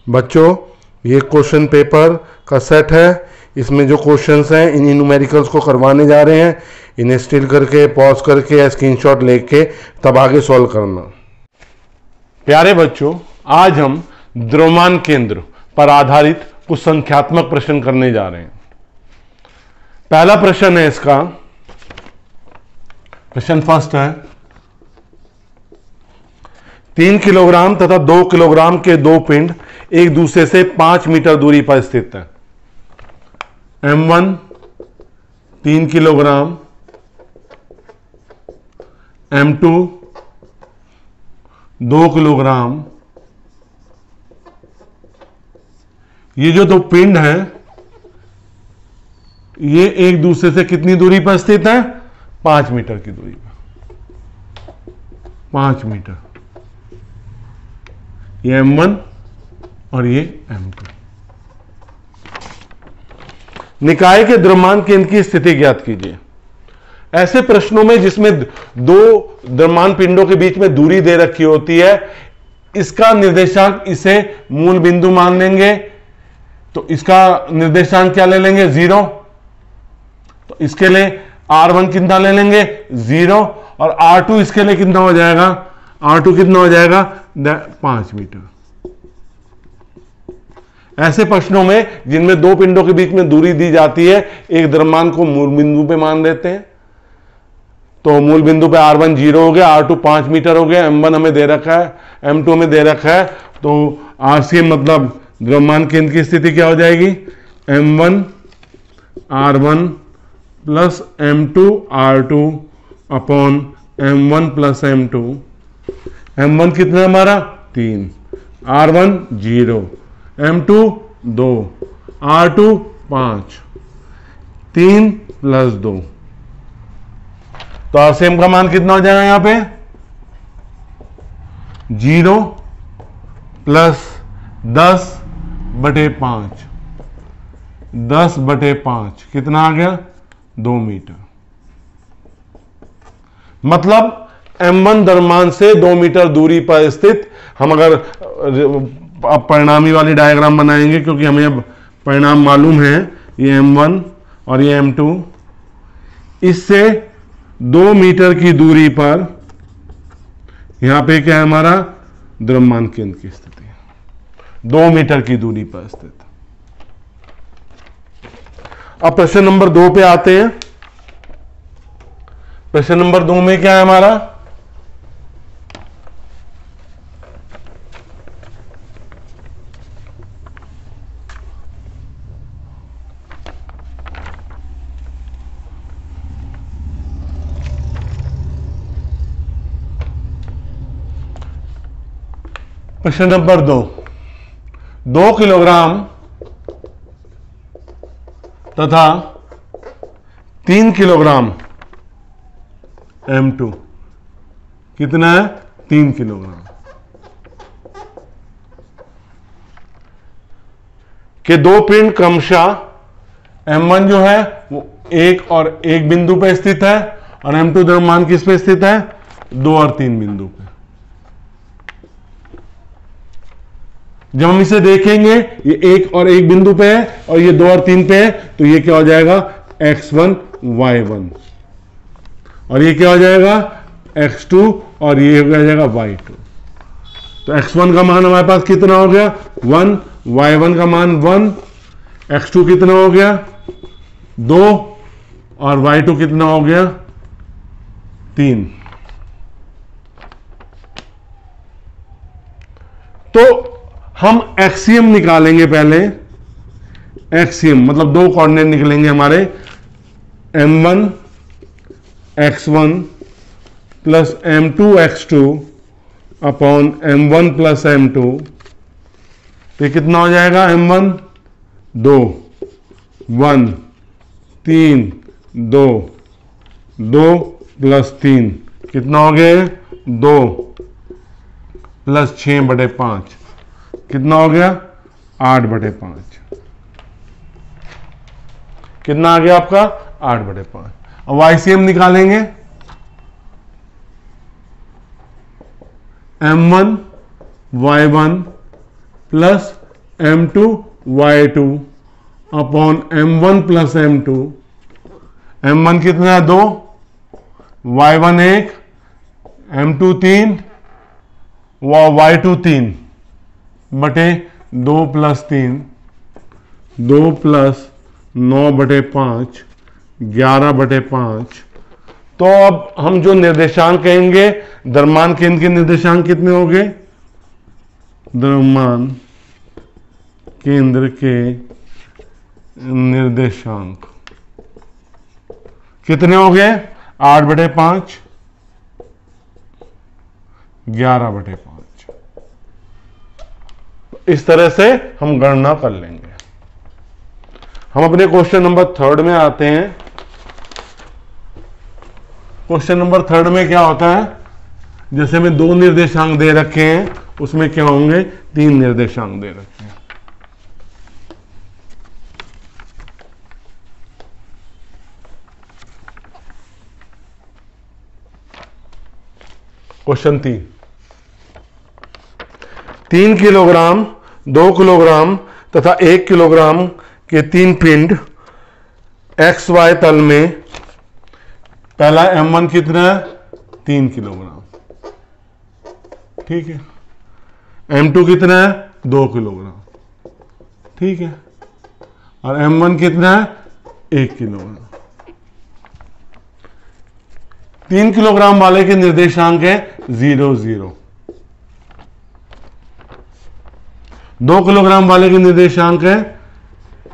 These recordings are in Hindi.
बच्चों, ये क्वेश्चन पेपर का सेट है। इसमें जो क्वेश्चंस हैं इन न्यूमेरिकल्स को करवाने जा रहे हैं। इन्हें स्टिल करके, पॉज करके या स्क्रीनशॉट लेके तब आगे सॉल्व करना। प्यारे बच्चों, आज हम द्रव्यमान केंद्र पर आधारित कुछ संख्यात्मक प्रश्न करने जा रहे हैं। पहला प्रश्न है इसका, प्रश्न फर्स्ट है, 3 किलोग्राम तथा 2 किलोग्राम के दो पिंड एक दूसरे से 5 मीटर दूरी पर स्थित है। M1 3 kilogram, M2 2 kilogram. ये जो दो पिंड हैं ये एक दूसरे से कितनी दूरी पर स्थित है? 5 मीटर की दूरी पर, 5 मीटर। ये M1 और ये M2। निकाय के द्रव्यमान केंद्र की स्थिति ज्ञात कीजिए। ऐसे प्रश्नों में जिसमें दो द्रव्यमान पिंडों के बीच में दूरी दे रखी होती है, इसका निर्देशांक इसे मूल बिंदु मान लेंगे। तो इसका निर्देशांक क्या ले लेंगे? 0। तो इसके लिए R1 कितना ले लेंगे? 0। और R2 इसके लिए कितना हो जाएगा? R2 कितना हो जाएगा? 5 मीटर। ऐसे प्रश्नों में जिनमें दो पिंडों के बीच में दूरी दी जाती है, एक द्रव्यमान को मूल बिंदु पे मान लेते हैं। तो मूल बिंदु पे R1 0 हो गया, R2 5 मीटर हो गया, M1 हमें दे रखा है, M2 हमें दे रखा है। तो RCM मतलब द्रव्यमान केंद्र की स्थिति क्या हो जाएगी? M1 R1 plus M2 R2 upon M1 plus M2। M1 कितना हमारा? 3, R1 0, M2 2, R2 5, 3 प्लस 2। तो RCM का मान कितना हो जाएगा यहां पे? 0 प्लस 10/5, 10/5 कितना आ गया? 2 मीटर। मतलब M1 द्रव्यमान से 2 मीटर दूरी पर स्थित, हम अगर अब परिणामी वाली डायग्राम बनाएंगे क्योंकि हमें अब परिणाम मालूम है, ये M1 और ये M2, इससे 2 मीटर की दूरी पर यहां पे क्या है हमारा? द्रव्यमान केंद्र की स्थिति, 2 मीटर की दूरी पर स्थित। अब प्रश्न नंबर 2 पे आते हैं। प्रश्न नंबर 2 में क्या है हमारा? प्रश्न नंबर 2 किलोग्राम तथा 3 किलोग्राम M2 कितना है? 3 किलोग्राम के दो पिंड क्रमशः M1 जो है वो 1 और 1 बिंदु पे स्थित है और M2 द्रव्यमान किस पे स्थित है? 2 और 3 बिंदु पे। जब हम इसे देखेंगे, ये 1 और 1 बिंदु पे है और ये 2 और 3 पे है, तो ये क्या हो जाएगा? X1 Y1। और ये क्या हो जाएगा? X2 और ये हो जाएगा Y2। तो X1 का मान हमारे पास कितना हो गया? 1, Y1 का मान 1, X2 कितना हो गया? 2 और Y2 कितना हो गया? 3। तो हम एक्सियम निकालेंगे पहले। एक्सियम मतलब दो कोऑर्डिनेट निकलेंगे हमारे, M1 X1 plus M2 X2 upon M1 plus M2। तो कितना हो जाएगा? M1 2, 1, 3, 2, 2 प्लस 3 कितना हो गया? 2 प्लस 6/5 कितना हो गया? 8/5। कितना आ गया आपका? 8/5। अब YCM निकालेंगे। M1 Y1 plus m2 y2 upon m1 plus m2। m1 कितना है 2, y1 1, m2 3, y2 3 बटे 2 प्लस 3, 2 प्लस 9 बटे 5, 11 बटे 5। तो अब हम जो निर्देशांक कहेंगे, द्रव्यमान केंद्र के निर्देशांक कितने हो गए? द्रव्यमान केंद्र के निर्देशांक कितने हो गए? 8 बटे 5, 11 बटे 5। इस तरह से हम गणना कर लेंगे। हम अपने क्वेश्चन नंबर 3 में आते हैं। क्वेश्चन नंबर 3 में क्या होता है? जैसे में 2 निर्देशांक दे रखे हैं, उसमें क्या होंगे? 3 निर्देशांक दे रखे हैं। क्वेश्चन 3 किलोग्राम, 2 किलोग्राम तथा 1 किलोग्राम के 3 पिंड एक्स वाई तल में। पहला m1 कितना है? 3 किलोग्राम, ठीक है। m2 कितना है? 2 किलोग्राम, ठीक है। और m1 कितना है? 1 किलोग्राम। 3 किलोग्राम वाले के निर्देशांक है 0 0। 2 किलोग्राम वाले के निर्देशांक है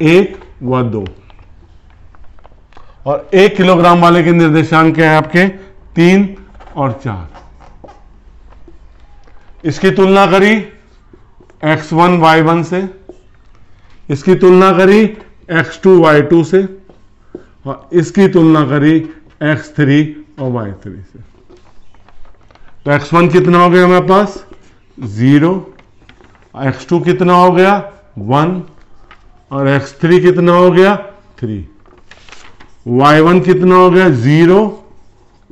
1 व 2। और 1 किलोग्राम वाले के निर्देशांक है आपके 3 और 4। इसकी तुलना करी x1 y1 से, इसकी तुलना करी x2 y2 से, और इसकी तुलना करी x3 और y3 से। तो x1 कितना हो गया हमारे पास? 0, x2 कितना हो गया? 1, और x3 कितना हो गया? 3। y1 कितना हो गया? 0,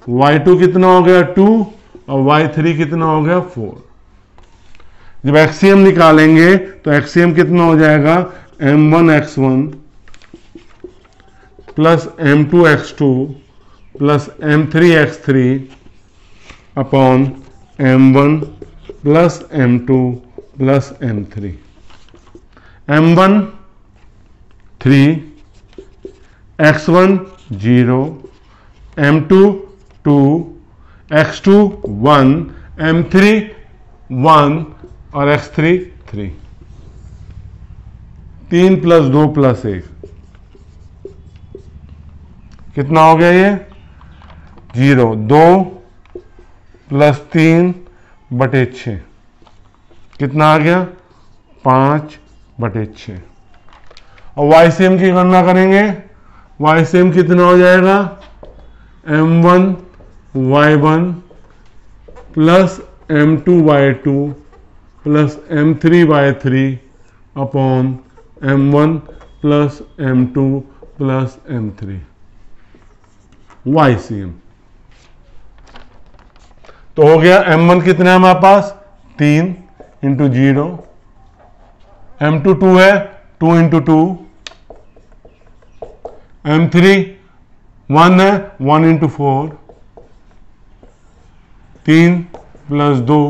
y2 कितना हो गया? 2, और y3 कितना हो गया? 4। जब एक्सीएम निकालेंगे तो एक्सीएम कितना हो जाएगा? m1 x1 plus m2 x2 plus m3 x3 upon m1 plus m2 plus m3। m1 3, x1 0, m2 2, x2 1, m3 1 और x3 3। 3 प्लस 2 प्लस 1 कितना हो गया? ये 0। 2 प्लस 3 बटे 6 कितना आ गया? 5 बटे 6। और वाईसीएम की गणना करेंगे। वाईसीएम कितना हो जाएगा? m1 y1 plus m2 y2 plus m3 y3 upon m1 plus m2 plus m3 YCM। तो हो गया m1 कितना है हमारे पास? 3 इंटू 0, m2 2 है, 2 इंटू 2, m3 1 है, 1 इंटू 4, 3 प्लस 2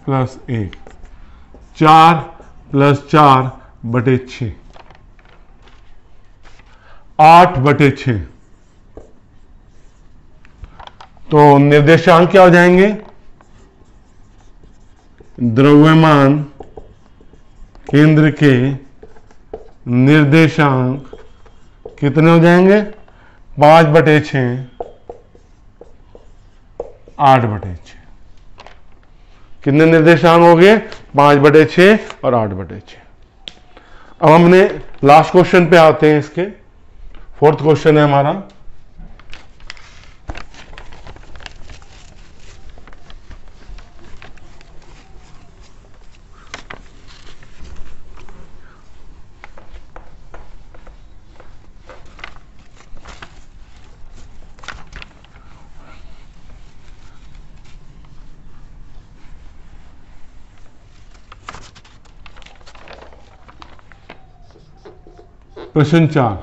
प्लस 1, 4 प्लस 4 बटे 6, 8 बटे 6। तो निर्देशांक क्या हो जाएंगे? द्रव्यमान केंद्र के निर्देशांक कितने हो जाएंगे? 5 बटे 6, 8 बटे 6। कितने निर्देशांक हो गए? 5 बटे 6 और 8 बटे 6। अब हमने लास्ट क्वेश्चन पे आते हैं। इसके 4th क्वेश्चन है हमारा। प्रश्न 4,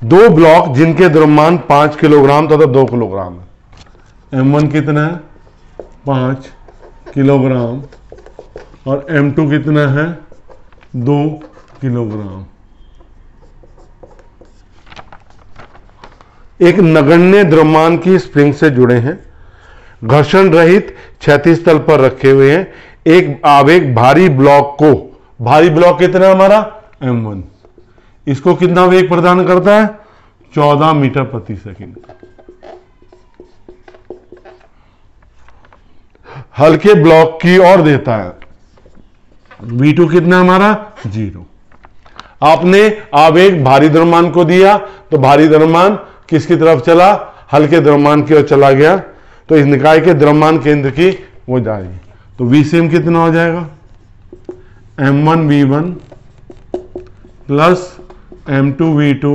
दो ब्लॉक जिनके द्रव्यमान 5 किलोग्राम तथा 2 किलोग्राम है। M1 कितना है? 5 किलोग्राम और M2 कितना है? 2 किलोग्राम। एक नगण्य द्रव्यमान की स्प्रिंग से जुड़े हैं, घर्षण रहित क्षैतिज तल पर रखे हुए हैं। एक आवेग भारी ब्लॉक को, भारी ब्लॉक कितना है हमारा? M1, इसको कितना वेग प्रदान करता है? 14 मीटर प्रति सेकंड। हल्के ब्लॉक की ओर देता है, V2 कितना हमारा? 0। आपने आवेग भारी द्रव्यमान को दिया तो भारी द्रव्यमान किसकी तरफ चला? हल्के द्रव्यमान की ओर चला गया, तो इस निकाय के द्रव्यमान केंद्र की वो जाएगी। तो VCM कितना हो जाएगा? M1V1 plus M2V2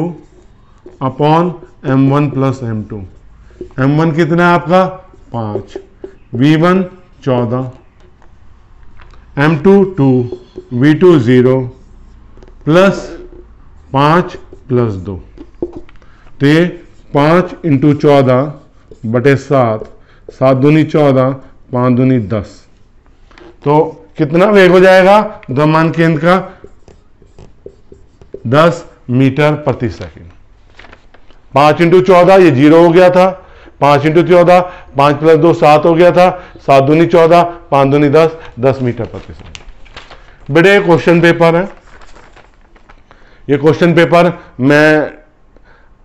upon M1 plus M2। M1 कितना है आपका? 5, V1 14, M2 2, V2 0 plus 5 plus 2। तो ये 5 × 14 बटे 7, 7 दूनी 14, 5 दूनी 10। तो कितना वेग हो जाएगा द्रव्यमान केंद्र का? 10 मीटर प्रति सेकंड। 5 × 14 ये 0 हो गया था, 5 × 14, 5 + 2 7 हो गया था, 7 दूनी 14, 5 दूनी 10, 10 मीटर प्रति सेकंड। बड़े क्वेश्चन पेपर है ये। क्वेश्चन पेपर मैं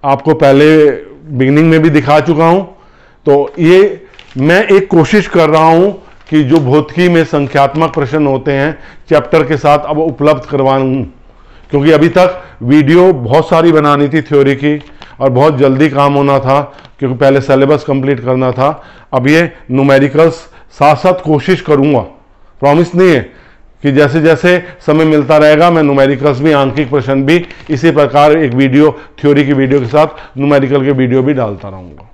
आपको पहले बिगिनिंग में भी दिखा चुका हूं। तो ये मैं एक कोशिश कर रहा हूं कि जो भौतिकी में संख्यात्मक प्रश्न होते हैं चैप्टर के साथ अब उपलब्ध करवाऊं, क्योंकि अभी तक वीडियो बहुत सारी बनानी थी थ्योरी की और बहुत जल्दी काम होना था, क्योंकि पहले सिलेबस कंप्लीट करना था। अब ये न्यूमेरिकल्स साथ साथ कोशिश करूंगा, प्रॉमिस नहीं है कि जैसे जैसे समय मिलता रहेगा मैं न्यूमेरिकल्स भी, आंकिक प्रश्न भी इसी प्रकार एक वीडियो, थ्योरी की वीडियो के साथ न्यूमेरिकल के वीडियो भी डालता रहूंगा।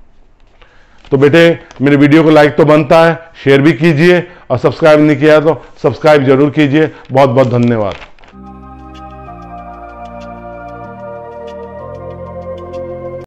तो बेटे मेरे वीडियो को लाइक तो बनता है, शेयर भी कीजिए और सब्सक्राइब नहीं किया तो सब्सक्राइब जरूर कीजिए। बहुत बहुत धन्यवाद।